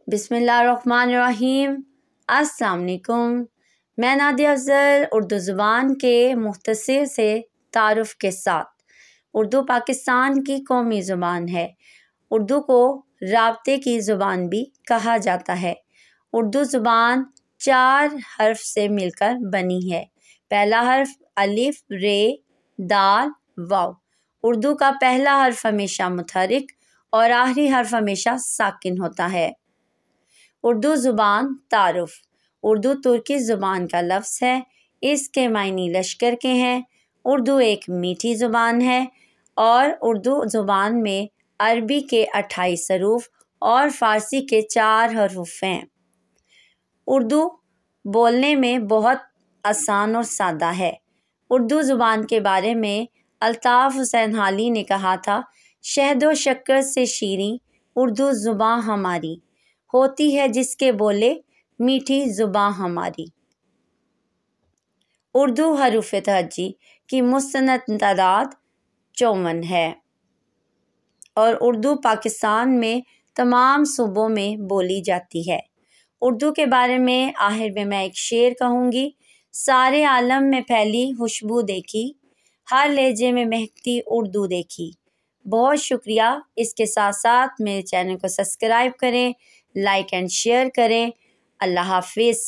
بسم اللہ الرحمن الرحیم۔ السلام علیکم۔ میں نادیہ افضل اردو زبان کے مختصر سے تعارف کے ساتھ۔ اردو پاکستان کی قومی زبان ہے۔ اردو کو رابطے کی زبان بھی کہا جاتا ہے۔ اردو زبان 4 حرف سے مل کر بنی ہے۔ پہلا حرف الف، ر، دال، واو۔ اردو کا پہلا حرف ہمیشہ متحرک اور آخری حرف ہمیشہ ساکن ہوتا ہے۔ اردو زبان تعارف۔ اردو ترکی زبان کا لفظ ہے۔ اس کے معنی لشکر کے ہیں۔ اردو ایک میٹھی زبان ہے اور اردو زبان میں عربی کے 28 حروف اور فارسی کے 4 حروف ہیں۔ اردو بولنے میں بہت آسان اور سادہ ہے۔ اردو زبان کے بارے میں الطاف حسین حالی نے کہا تھا، شہد و شکر سے شیریں اردو زباں ہماری، ہوتی ہے جس کے بولے میٹھی زباں ہماری۔ اردو حروف تہجی کی مستند تعداد 54 ہے اور اردو پاکستان میں تمام صوبوں میں بولی جاتی ہے۔ اردو کے بارے میں آخر میں ایک شعر کہوں گی۔ سارے عالم میں پھیلی خوشبو دیکھی، ہر لہجے میں مہکتی اردو دیکھی۔ بہت شکریہ۔ اس کے ساتھ ساتھ میرے چینل کو سبسکرائب کریں، لائک اینڈ شیئر کریں۔ اللہ حافظ۔